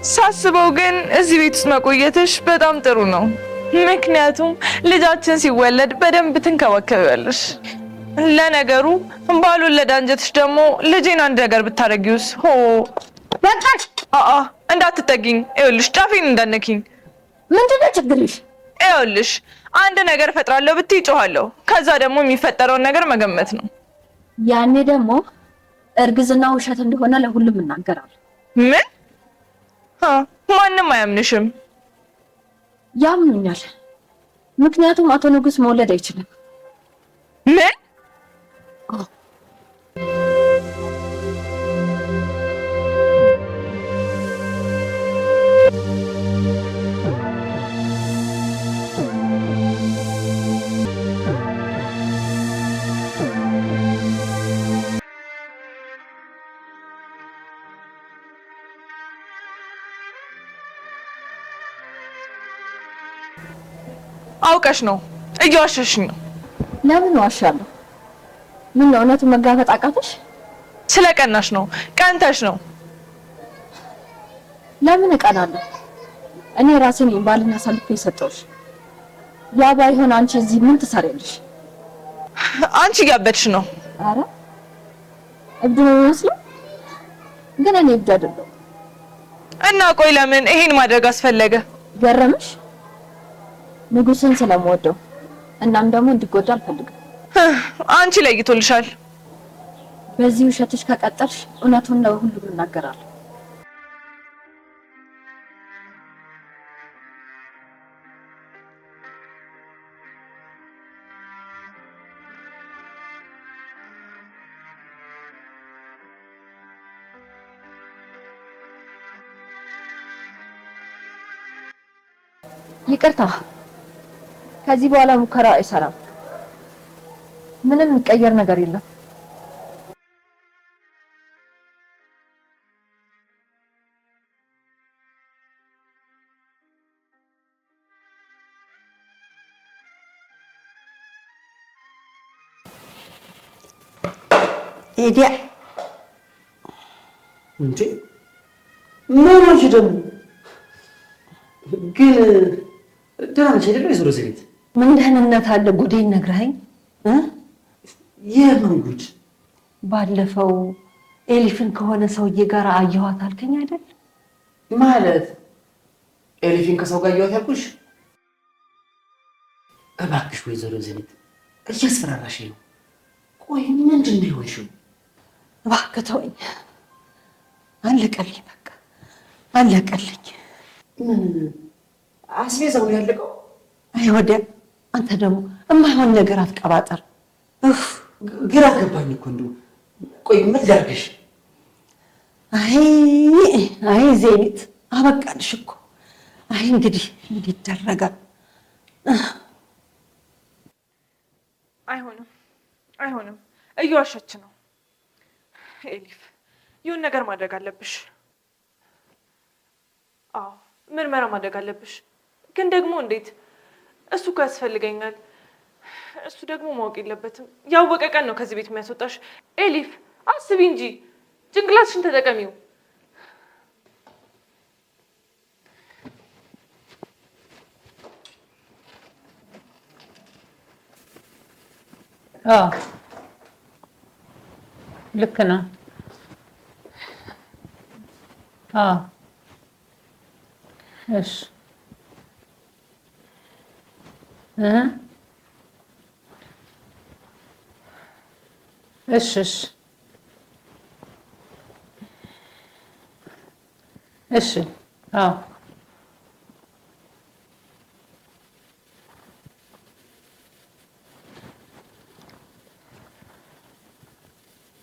ሳስበው ግን እዚህ ቤት ውስጥ መቆየትሽ በጣም ጥሩ ነው። ምክንያቱም ልጃችን ሲወለድ በደንብ ትንከባከቢያለሽ። ለነገሩ ባልወለደ አንጀትሽ ደግሞ ልጄን አንድ ነገር ብታረጊውስ? ሆ በቃሽ። እንዳትጠጊኝ። ይኸውልሽ ጫፌን እንዳነኪኝ። ምንድነው ችግርሽ? ይኸውልሽ አንድ ነገር ፈጥራለሁ ብትይ ጮሃለሁ። ከዛ ደግሞ የሚፈጠረውን ነገር መገመት ነው። ያኔ ደግሞ እርግዝና ውሸት እንደሆነ ለሁሉም እናገራለሁ። ምን? ማንም አያምንሽም። ያምኑኛል። ምክንያቱም አቶ ንጉስ መውለድ አይችልም። ምን? አውቀሽ ነው? እየዋሸሽኝ ነው። ለምን ዋሻለሁ? ምን ነው እውነቱን መጋፈጥ አቃተሽ? ስለቀናሽ ነው። ቀንተሽ ነው። ለምን እቀናለሁ? እኔ ራሴ ነኝ ባልና አሳልፌ የሰጠሁሽ። ያ ባይሆን አንቺ እዚህ ምን ትሰሪያለሽ? አንቺ እያበድሽ ነው። አረ እብድ ነው የሚመስለው? ግን እኔ እብድ አይደለሁም። እና ቆይ ለምን ይሄን ማድረግ አስፈለገ? ገረምሽ? ንጉስን ስለምወደው እናም ደግሞ እንዲጎዳ አልፈልግም። አንቺ ለይቶልሻል። በዚህ ውሸትሽ ከቀጠልሽ እውነቱን ለሁሉም እናገራለሁ። ይቅርታ፣ ከዚህ በኋላ ሙከራ አይሰራም። ምንም የሚቀየር ነገር የለም። ኤዲያ እንዴ ምንሽ ደግሞ ግን ደህና ነሽ አይደል? ወይዘሮ ዘሪት ምን ደህንነት አለ? ጉዴን ነግረኸኝ የምን ጉድ? ባለፈው ኤሊፍን ከሆነ ሰውዬ ጋር አየኋት አልከኝ አይደል? ማለት ኤሊፍን ከሰው ጋር አየኋት ያልኩሽ? እባክሽ ወይዘሮ ዘሪት እያስፈራራሽ ነው። ቆይ ምንድን ነው የሆንሽው? እባክህ ተወኝ። አለቀልኝ፣ በቃ አለቀልኝ። ምን አስቤዛው ያለቀው? አይ ወዲያ አንተ ደግሞ የማይሆን ነገር አትቀባጠር። ግራ ገባኝ እኮ እንደው። ቆይ ምን ላድርግሽ? አይ ዜኒት አበቃልሽ እኮ። አይ እንግዲህ ምን ይደረጋል? አይሆንም። እየዋሸች ነው ኤሊፍ። ይሁን ነገር ማድረግ አለብሽ። አዎ ምርመራ ማድረግ አለብሽ። ግን ደግሞ እንዴት? እሱ እኮ ያስፈልገኛል። እሱ ደግሞ ማወቅ የለበትም። ያወቀ ቀን ነው ከዚህ ቤት የሚያስወጣሽ። ኤሊፍ አስቢ እንጂ ጭንቅላትሽን ተጠቀሚው። ልክ ነው። እሺ እሺ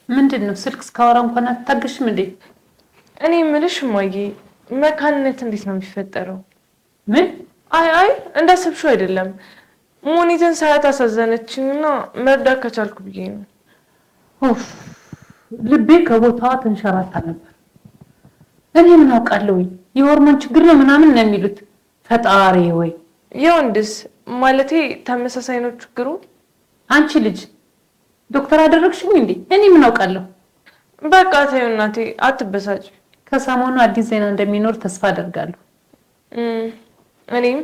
ምንድን ነው? ስልክ እስካወራ እንኳን አትታገሽም እንዴ? እኔ የምልሽ እማዬ፣ መካንነት እንዴት ነው የሚፈጠረው? ምን? አይ እንዳሰብሽው አይደለም። ሞኒትን ሳያት አሳዘነችኝና መርዳት ከቻልኩ ብዬ ነው። ልቤ ከቦታዋ ተንሸራታ ነበር። እኔ ምን አውቃለሁ? የሆርሞን ችግር ነው ምናምን ነው የሚሉት። ፈጣሪ ወይ የወንድስ ማለቴ ተመሳሳይ ነው ችግሩ? አንቺ ልጅ ዶክተር አደረግሽኝ እንዴ? እኔ ምን አውቃለሁ? በቃ ተይው እናቴ፣ አትበሳጭ። ከሰሞኑ አዲስ ዜና እንደሚኖር ተስፋ አደርጋለሁ። እኔም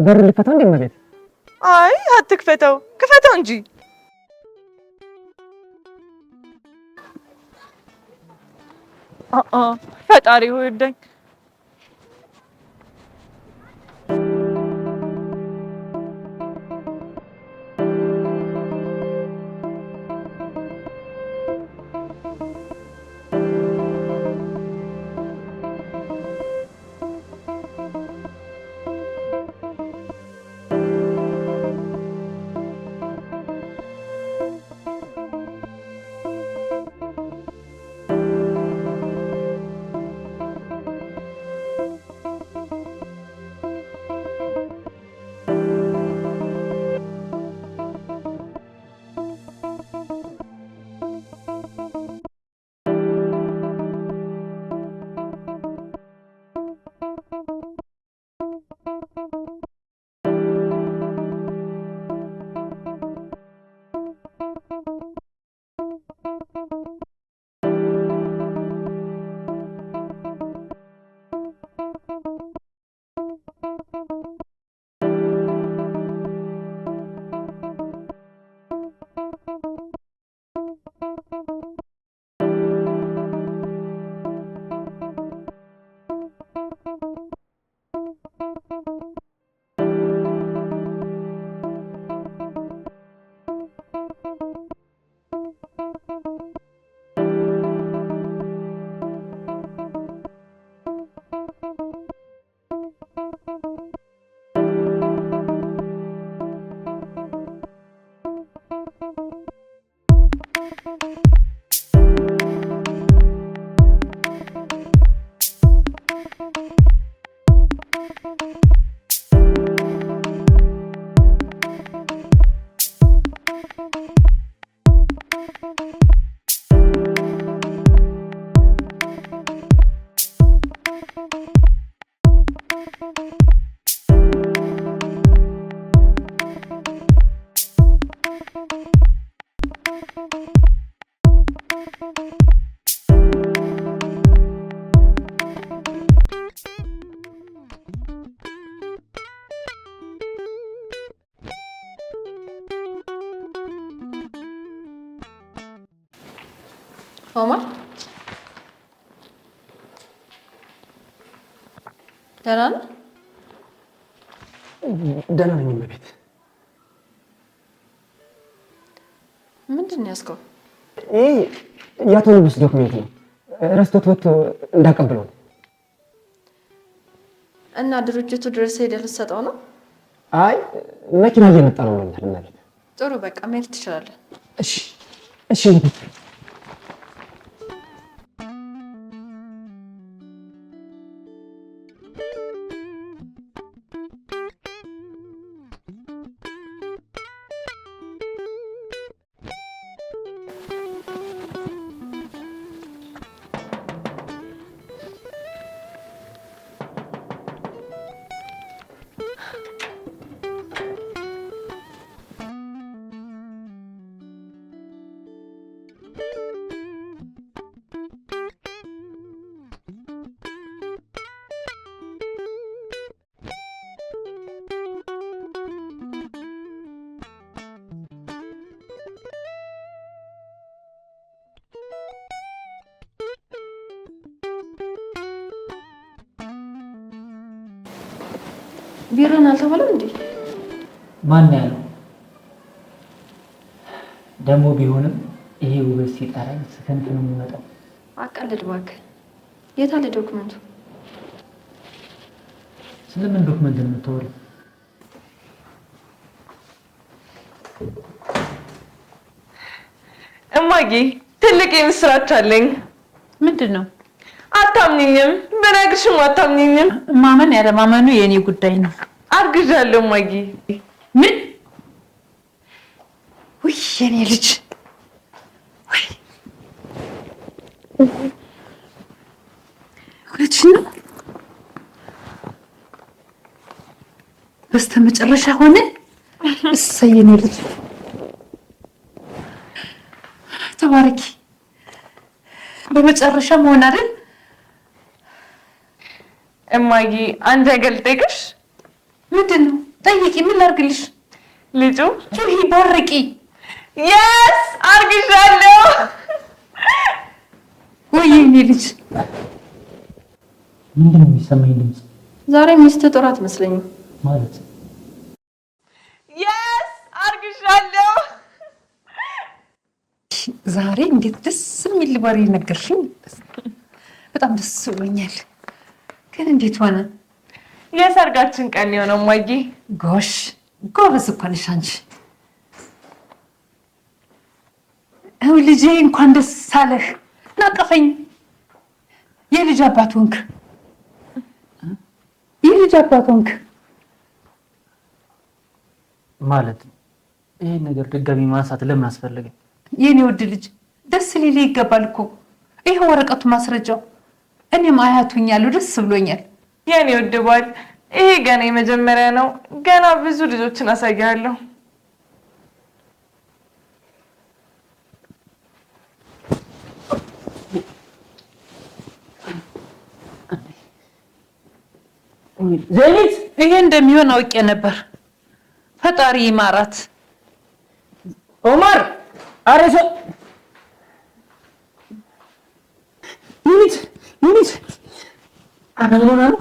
በር ልፈታው እንዴ መቤት? አይ አትክፈተው፣ ክፈተው እንጂ። ፈጣሪ ሆይ እርዳኝ። ኦማር ደህና ነህ? ደህና ነኝ እመቤት። ምንድን ነው ያዝከው? ይሄ የአቶ ንጉስ ዶክሜንት ነው። ረስቶት ወጥቶ እንዳቀብለው ነው። እና ድርጅቱ ድረስ ሄደህ ልትሰጠው ነው? አይ መኪና እየመጣ ነው ማለት ነው። ጥሩ በቃ መሄድ ትችላለህ። እሺ እሺ እመቤት። ቢሮን አልተባለም እንዴ? ማን ያለው ደግሞ ቢሆንም ይሄ ውበት ሲጠራኝ ስከንፍ ነው የሚመጣው። አቀልድ እባክህ። የት አለ ዶክመንቱ? ስለምን ዶክመንት ነው የምታወሪው? እማዬ ትልቅ የምስራች አለኝ። ምንድን ነው? አታምኝኝም። በነግርሽም አታምኝኝም። ማመን ያለማመኑ የኔ ጉዳይ ነው። አርግዣለሁ እማዬ። ምን? ውይ የኔ ልጅ እውነትሽን ነው? በስተመጨረሻ ሆነ። እሰይ የኔ ልጅ ተባረኪ። በመጨረሻ መሆን አይደል? እማዬ አንድ ነገር ልጠይቅሽ። ምንድን ነው? ጠይቂ። ምን ላድርግልሽ? ልጁ ጩሂ፣ ባርቂ። የስ አርግሻለሁ። ወይ የኔ ልጅ ምንድን ነው የሚሰማኝ ድምፅ? ዛሬ ሚስት ጥሩ አትመስለኝም። ማለት የስ አርግሻለሁ። ዛሬ እንዴት ደስ የሚል ወሬ ነገርሽኝ። በጣም ደስ ብሎኛል። ግን እንዴት ሆነ? የሰርጋችን ቀን የሆነው እማዬ። ጎሽ ጎበዝ እኮ ነሽ አንቺ። ልጄ እንኳን ደስ አለህ። ናቀፈኝ። የልጅ አባት ሆንክ። የልጅ አባት ሆንክ ማለት ነው። ይሄን ነገር ድጋሚ ማንሳት ለምን አስፈለገ? የኔ ውድ ልጅ ደስ ሊል ይገባል እኮ። ይሄ ወረቀቱ ማስረጃው። እኔም አያቱኛለሁ። ደስ ብሎኛል። የኔ ውድ ባል፣ ይሄ ገና የመጀመሪያ ነው። ገና ብዙ ልጆችን አሳያለሁ። ዜኒት፣ ይሄ እንደሚሆን አውቄ ነበር። ፈጣሪ ይማራት። ኦማር፣ አረሰ ዩኒት ዩኒት፣ አረ ምን ሆና ነው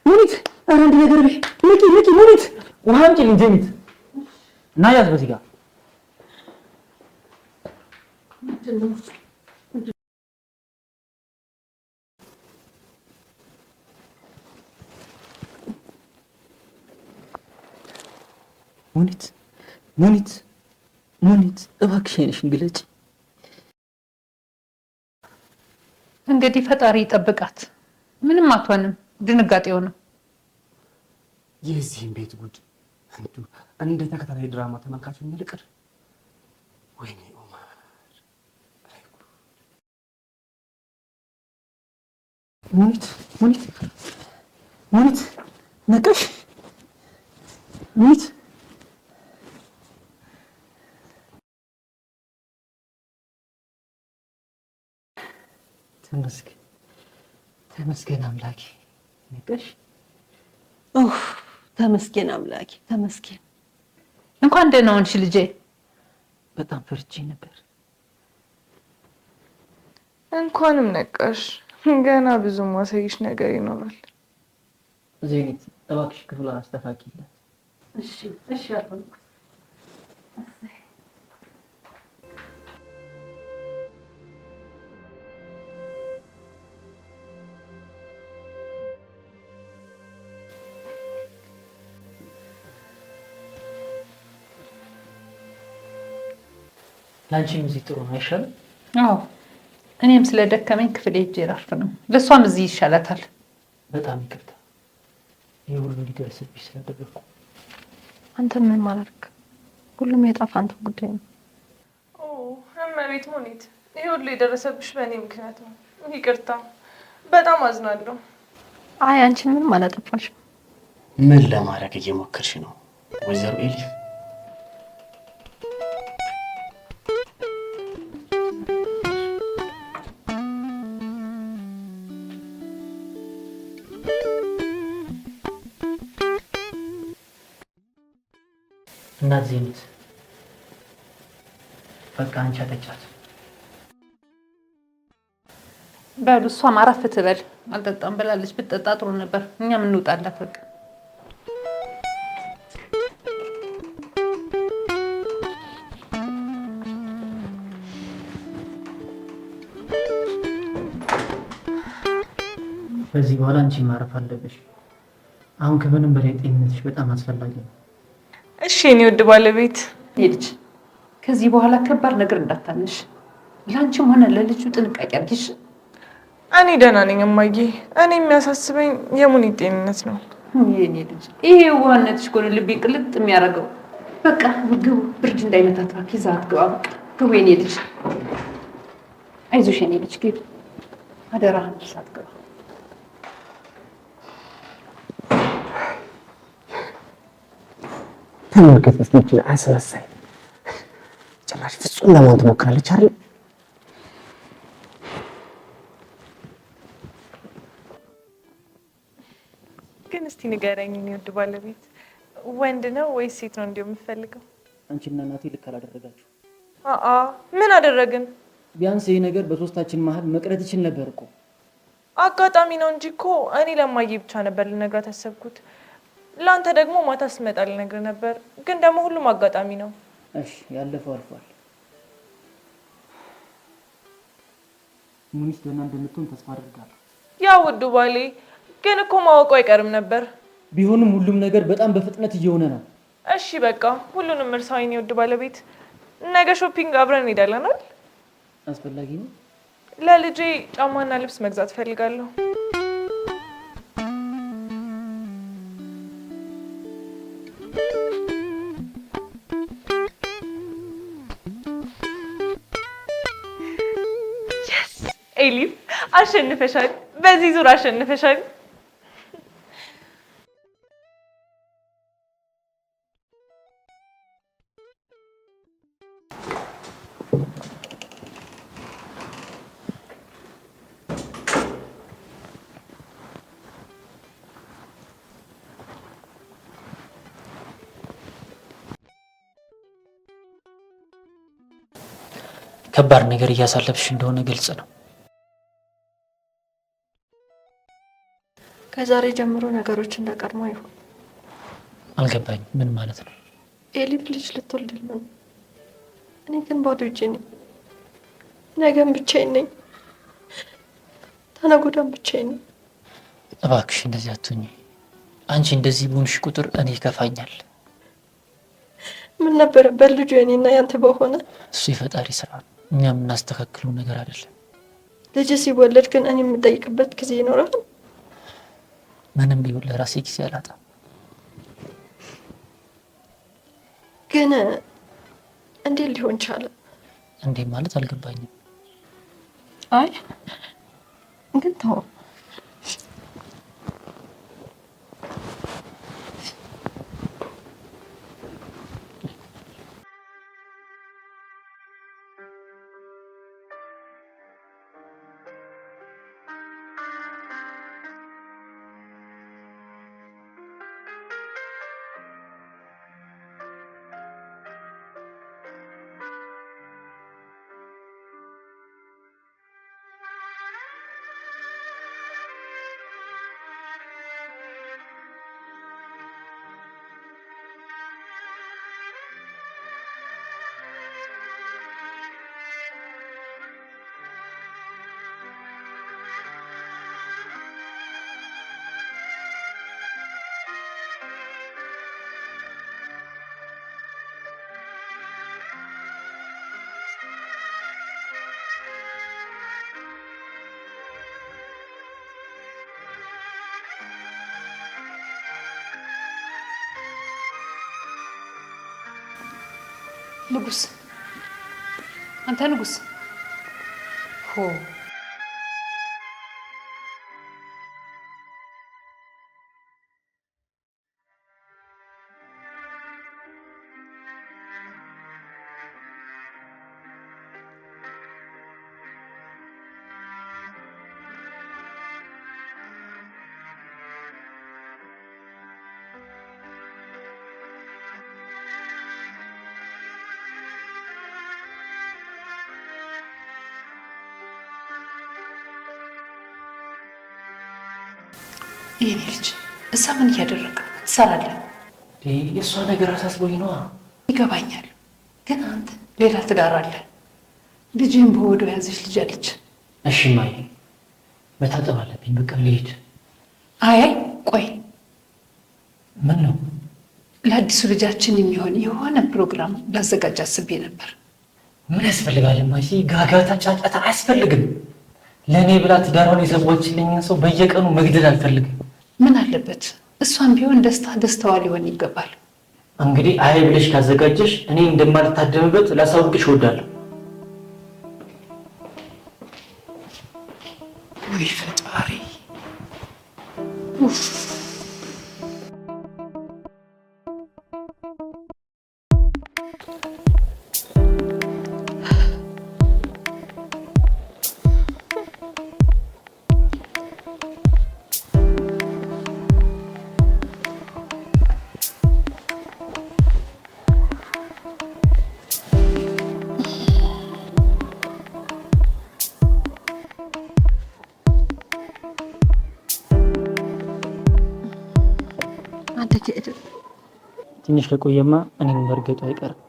ዩኒት? አረ አንድ ነገር በይ። ንቂ ንቂ ዩኒት፣ ውሃ አምጪልኝ ዜኒት። እና ያዝ በዚህ ጋር ሙኒት ሙኒት ሙኒት፣ እባክሽ ዓይንሽን ግለጪ። እንግዲህ ፈጣሪ ይጠብቃት። ምንም አትሆንም። ድንጋጤው ነው። የዚህም ቤት ጉድ እንደ ተከታታይ ድራማ ተመልካች ልቅር። ወይኔ ኦማር፣ ሙኒት ሙኒት ሙኒት፣ ነቃሽ ሙኒት? ተመስገን ተመስገን አምላኬ። ነቃሽ? ተመስገን አምላኬ ተመስገን። እንኳን ደህና ሆንሽ ልጄ። በጣም ፈርቼ ነበር። እንኳንም ነቃሽ። ገና ብዙ ማሳይሽ ነገር ይኖራል። ዜኒት፣ እባክሽ ክፍሏን አስተካክይላት። እሺ እሺ። አሁን ላንቺም እዚህ ጥሩ ነው አይሻልም? አዎ፣ እኔም ስለደከመኝ ክፍል ሄጄ እረፍት ነው። ለእሷም እዚህ ይሻላታል። በጣም ይቅርታ ይህ ሁሉ እንዲደርስብሽ ስላደረኩ። አንተ ምን ማድረግ? ሁሉም የዕጣ ፈንታ ጉዳይ ነው። እመቤት ሙኒት፣ ይሄ ሁሉ የደረሰብሽ በእኔ ምክንያት ነው። ይቅርታ፣ በጣም አዝናለሁ። አይ አንቺ ምንም አላጠፋሽም። ምን ለማድረግ እየሞከርሽ ነው ወይዘሮ ኤሊፍ? እናት ዜኒት፣ በቃ አንቺ አጠጫት። በሉ እሷም አረፍ ትበል። አልጠጣም ብላለች። ብትጠጣ ጥሩ ነበር። እኛም እንውጣላት በቃ። ከዚህ በኋላ አንቺ ማረፍ አለብሽ። አሁን ከምንም በላይ ጤንነትሽ በጣም አስፈላጊ ነው። እሺ የኔ ውድ ባለቤት። ሄድች ከዚህ በኋላ ከባድ ነገር እንዳታነሽ። ለአንቺም ሆነ ለልጁ ጥንቃቄ አድርጊሽ። እኔ ደህና ነኝ እማዬ። እኔ የሚያሳስበኝ የሙኒት ጤንነት ነው። የኔ ልጅ ይሄ ዋነትሽ እኮ ነው ልቤ ቅልጥ የሚያደርገው። በቃ ግቡ፣ ብርድ እንዳይመታት እባክህ። ይዛት ግባ። በቃ ግቡ የኔ ልጅ። አይዞሽ የኔ ልጅ ግቢ፣ አደራህን ሳትገባ። ተመልከት እስኪ አስመሳይ ጭራሽ ፍጹም ለመሆን ትሞክራለች አይደል? ግን እስቲ ንገረኝ፣ እኔ ውድ ባለቤት ወንድ ነው ወይስ ሴት ነው እንዲሁ የምፈልገው? አንቺና እናቴ ልክ አላደረጋችሁ። ምን አደረግን? ቢያንስ ይሄ ነገር በሶስታችን መሀል መቅረት ይችል ነበር እኮ። አጋጣሚ ነው እንጂ እኮ እኔ ለማየ ብቻ ነበር ልነግራት ያሰብኩት። ለአንተ ደግሞ ማታ ስመጣ ልነግርህ ነበር። ግን ደግሞ ሁሉም አጋጣሚ ነው። እሺ ያለፈው አልፏል። ሙኒት ደህና እንደምትሆን ተስፋ አድርጋለሁ። ያ ውዱ ባሌ ግን እኮ ማወቁ አይቀርም ነበር። ቢሆንም ሁሉም ነገር በጣም በፍጥነት እየሆነ ነው። እሺ በቃ ሁሉንም እርሳው የኔ ውድ ባለቤት። ነገ ሾፒንግ አብረን እንሄዳለን አይደል? አስፈላጊ ነው። ለልጄ ጫማና ልብስ መግዛት ፈልጋለሁ። ኤሊፍ አሸንፈሻል። በዚህ ዙር አሸንፈሻል። ከባድ ነገር እያሳለፍሽ እንደሆነ ግልጽ ነው። ከዛሬ ጀምሮ ነገሮች እንደቀድሞ አይሆን። አልገባኝ። ምን ማለት ነው? ኤሊፍ ልጅ ልትወልድ ነው። እኔ ግን ባዶ እጄ ነኝ። ነገም ብቻዬን ነኝ። ተነገ ወዲያም ብቻዬን ነኝ። እባክሽ እንደዚህ አትሁኚ። አንቺ እንደዚህ በሆንሽ ቁጥር እኔ ይከፋኛል። ምን ነበረበት ልጁ የኔና ያንተ በሆነ። እሱ የፈጣሪ ስራ ነው። እኛ የምናስተካክለው ነገር አይደለም። ልጅ ሲወለድ ግን እኔ የምጠይቅበት ጊዜ ይኖራል። ምንም ቢሆን ለራሴ ጊዜ አላጣም። ግን እንዴት ሊሆን ቻለ? እንዴ ማለት አልገባኝም። አይ ግን ተው። ንጉስ፣ አንተ ንጉስ ሆ የኔ ልጅ እዛ ምን እያደረግህ ትሰራለህ? የእሷ ነገር አሳስቦኝ ነዋ። ይገባኛል፣ ግን አንተ ሌላ ትዳር አለ። ልጅህን በሆዷ ያዘች ልጅ አለች። እሺ ማይ መታጠብ አለብኝ። በቃ ልሄድ። አይ ቆይ፣ ምን ነው? ለአዲሱ ልጃችን የሚሆን የሆነ ፕሮግራም ላዘጋጅ አስቤ ነበር። ምን ያስፈልጋል ማይ? ጋጋታ ጫጫታ አያስፈልግም። ለእኔ ብላ ትዳሯን የሰዋችልኝን ሰው በየቀኑ መግደል አልፈልግም። ምን አለበት እሷን ቢሆን ደስታዋ ሊሆን ይገባል። እንግዲህ አይ ብለሽ ካዘጋጀሽ እኔ እንደማልታደምበት ላሳውቅሽ እወዳለሁ። ወይ ፈጣሪ! ትንሽ ከቆየማ እኔም መርገጡ አይቀርም።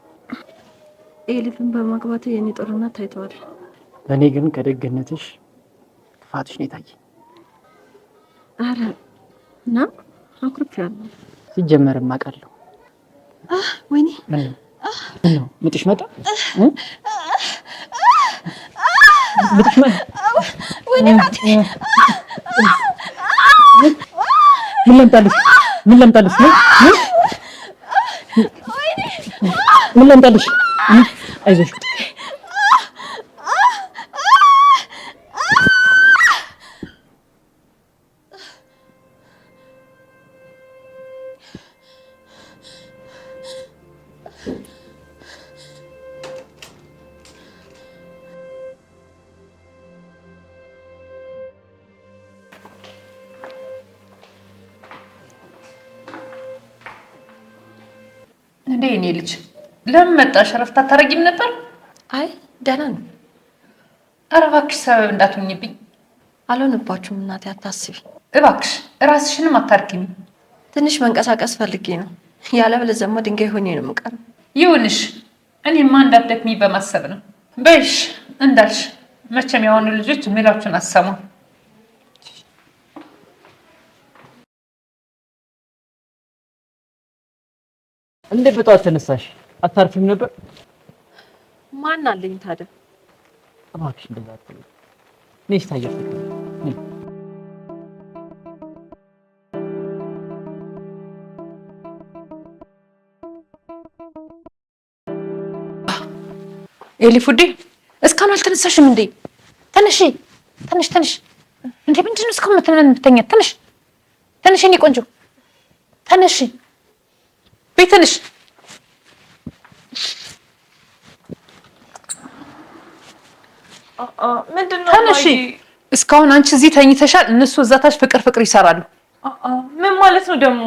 ኤሊፍን በማግባት የኔ ጦርነት ታይተዋል። እኔ ግን ከደግነትሽ ክፋትሽ ነው የታየኝ። አረ እና አኩርፊያለሁ። ሲጀመርም አውቃለሁ። ወይኔ ምን ነው ምጥሽ መጣ? ምጥሽ መጣ? ወይኔ ናቲ ምን ለምጣልሽ? ምን ለምጣልሽ? ምን ለምጣልሽ? አይዞሽ እንዴ እኔ ልጅ ለምን መጣሽ? እረፍት አታረጊም ነበር? አይ ደህና ነው። ኧረ እባክሽ ሰበብ እንዳትሆኝብኝ። አልሆንባችሁም እናቴ አታስቢ። እባክሽ ራስሽንም አታርጊም። ትንሽ መንቀሳቀስ ፈልጌ ነው። ያለበለዚያማ ድንጋይ ሆኜ ነው የምቀረው። ይሁንሽ፣ እኔማ እንዳትደክሚ በማሰብ ነው። በይሽ እንዳልሽ። መቼም የሆኑ ልጆች የሚላችሁን አሰሙ። እንዴ በጠዋት ተነሳሽ? አታርፊም ነበር? ማን አለኝ ታዲያ? እባክሽ እንደዛ አትበይ። ነሽ ታየሽ። ኤሊፍ ውዴ እስካሁን አልተነሳሽም እንዴ? ተነሽ ተነሽ ተነሽ። እንዴ ምንድነው እስካሁን የምትተኛት? ተነሽ ተነሽ የኔ ቆንጆ ተነሽ። ቤት ተነሽ። ምንድነው? ተነሽ። እስካሁን አንቺ እዚህ ተኝተሻል፣ እነሱ እዛ ታች ፍቅር ፍቅር ይሰራሉ። ምን ማለት ነው ደግሞ?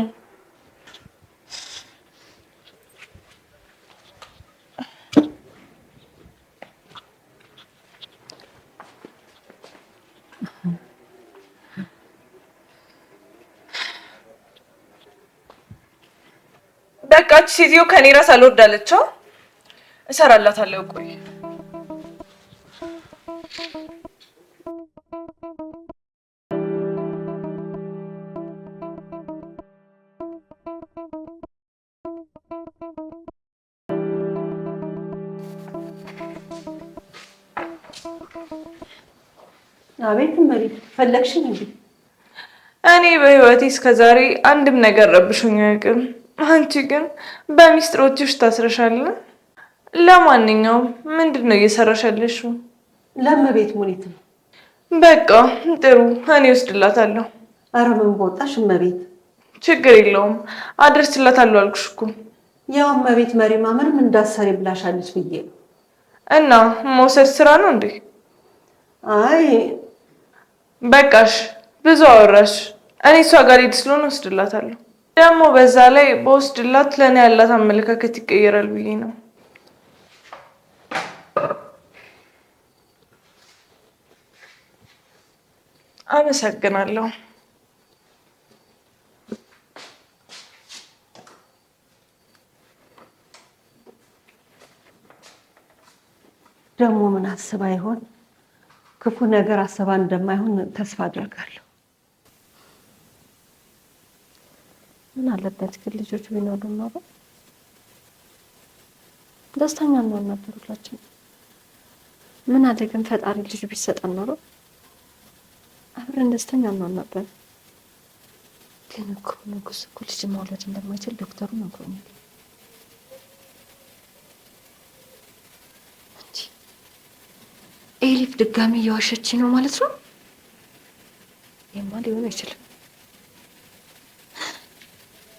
በቃች ሴትዮ ከኔ ራስ አልወርዳለች። እሰራላታለሁ። ቆይ አቤት እመቤት፣ ፈለግሽኝ እንዴ? እኔ በህይወቴ እስከዛሬ አንድም ነገር ረብሾኝ አያውቅም። አንቺ ግን በሚስጥሮችሽ ታስረሻለ። ለማንኛውም ምንድን ነው እየሰራሽ ያለሽው? ለእመቤት ሙኒት ነው። በቃ ጥሩ፣ እኔ ወስድላታለሁ። ኧረ ምን በወጣሽ እመቤት። ችግር የለውም አደርስላታለሁ አልኩሽ እኮ። ያው እመቤት መሪማ ምንም እንዳሰሪ ብላሻለች ብዬ ነው። እና መውሰድ ስራ ነው እንዴ? አይ በቃሽ፣ ብዙ አወራሽ። እኔ እሷ ጋር ሄድ ስለሆነ ወስድላታለሁ። ደግሞ በዛ ላይ በወስድላት ለእኔ ያላት አመለካከት ይቀየራል ብዬ ነው። አመሰግናለሁ። ደግሞ ምን አስባ ይሆን? ክፉ ነገር አስባ እንደማይሆን ተስፋ አድርጋለሁ። ምን አለበት ግን ልጆች ቢኖሩ ኖሮ ደስተኛ እንሆን ነበር ሁላችን። ምን አለ ግን ፈጣሪ ልጅ ቢሰጠን ኖሮ አብረን ደስተኛ እንሆን ነበር። ግን እኮ ንጉስ እኮ ልጅ መውለድ እንደማይችል ዶክተሩ ነግሮኛል። ኤሊፍ ድጋሚ እየዋሸች ነው ማለት ነው። ይሄማ ሊሆን አይችልም።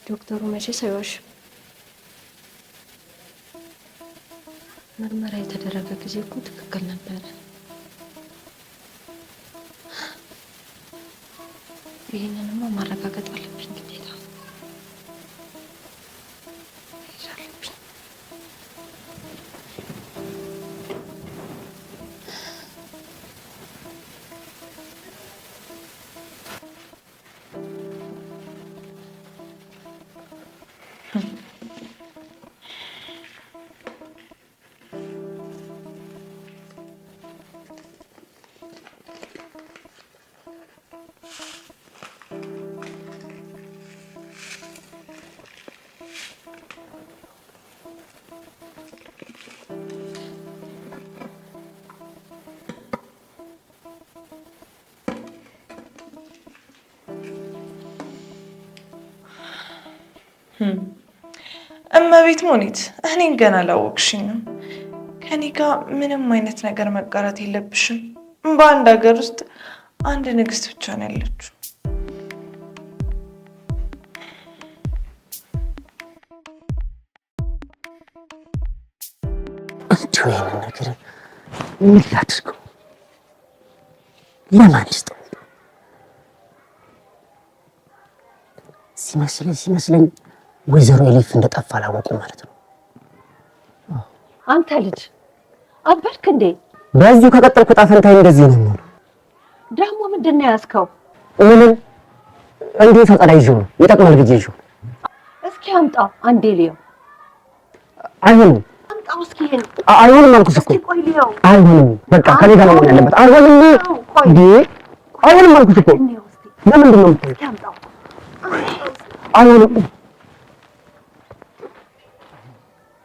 ዶክተሩ መቼ ሳይዋሽም ምርመራ የተደረገ ጊዜ እኮ ትክክል ነበረ። ይህንንማ ማረጋገጥ አለብኝ ግዴታ አለብኝ። እመቤት ሙኒት እኔን ገና አላወቅሽኝም። ከኔ ጋር ምንም አይነት ነገር መጋራት የለብሽም። በአንድ ሀገር ውስጥ አንድ ንግስት ብቻ ነው ያለችው። እንዲሁ ይህን ነገር ምን ላድርገው? ለማን ልስጠው? ሲመስለኝ ወይዘሮ ኤሊፍ እንደጠፋ አላወቁም ማለት ነው። አንተ ልጅ አበድክ እንዴ? በዚሁ ከቀጠልኩ ዕጣ ፈንታዬ እንደዚህ ነው የሚሆነው። ደግሞ ምንድን ነው ያዝከው? ምንም እንዲሁ ፈጠራ ይዤው ነው ይጠቅማል ብዬ ይዤው። እስኪ አምጣው አንዴ ልየው። አይሆንም። አምጣው እስኪ ይሄን። አይሆንም አልኩሽ እኮ። እስኪ ቆይ ልየው። አይሆንም። በቃ ከኔ ጋር ነው መሆን ያለበት። አይሆንም እንዴ? አይሆንም አልኩሽ እኮ። ለምንድን ነው የምትይው? እስኪ አምጣው። አይሆንም።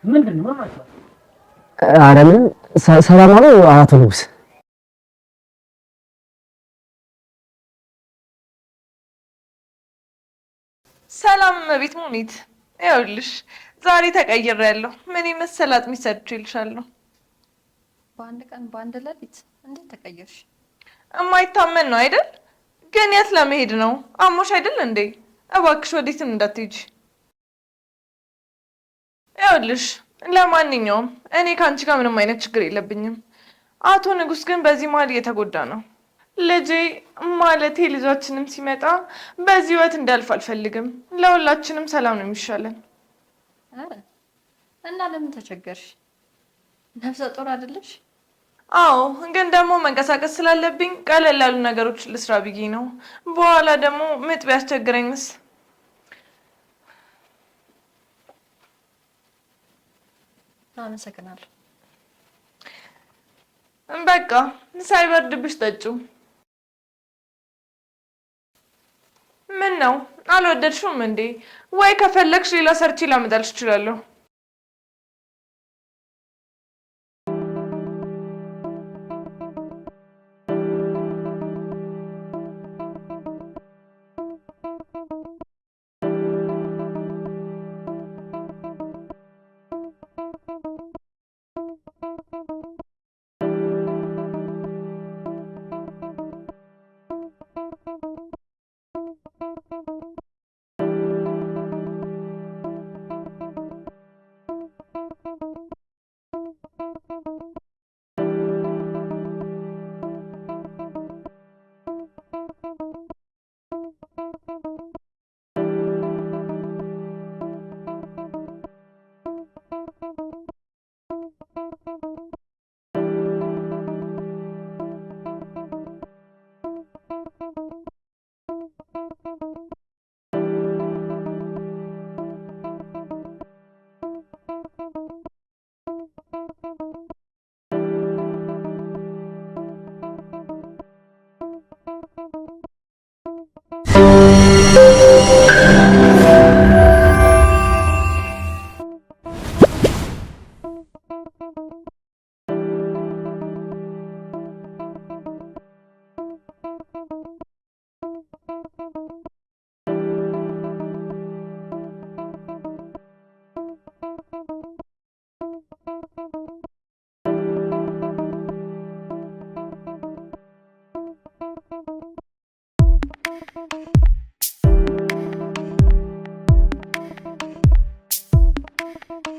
ምንድን ነው ማለት ነው? ኧረ ምንም ሰላም አሉ አቶ ንጉስ። ሰላም እመቤት ሙኒት፣ ይኸውልሽ ዛሬ ተቀይሬያለሁ። ምን የመሰለ አጥሚት ሰርቼልሻለሁ። በአንድ ቀን በአንድ ሌሊት እንዴት ተቀየርሽ? የማይታመን ነው አይደል? ግን የት ለመሄድ ነው? አሞሽ አይደል እንዴ? እባክሽ ወዴትም እንዳትሄጂ። ይኸውልሽ ለማንኛውም እኔ ከአንቺ ጋር ምንም አይነት ችግር የለብኝም። አቶ ንጉስ ግን በዚህ መሀል እየተጎዳ ነው። ልጄ ማለቴ ልጃችንም ሲመጣ በዚህ ህይወት እንዳልፍ አልፈልግም። ለሁላችንም ሰላም ነው የሚሻለን። እና ለምን ተቸገርሽ? ነፍሰ ጡር አይደለሽ? አዎ፣ ግን ደግሞ መንቀሳቀስ ስላለብኝ ቀለል ያሉ ነገሮች ልስራ ብዬ ነው። በኋላ ደግሞ ምጥ ቢያስቸግረኝስ? አመሰግናለሁ። በቃ ሳይበርድብሽ ጠጪው። ምን ነው አልወደድሽውም እንዴ? ወይ ከፈለግሽ ሌላ ሰርቼ ላመጣልሽ እችላለሁ። ነው።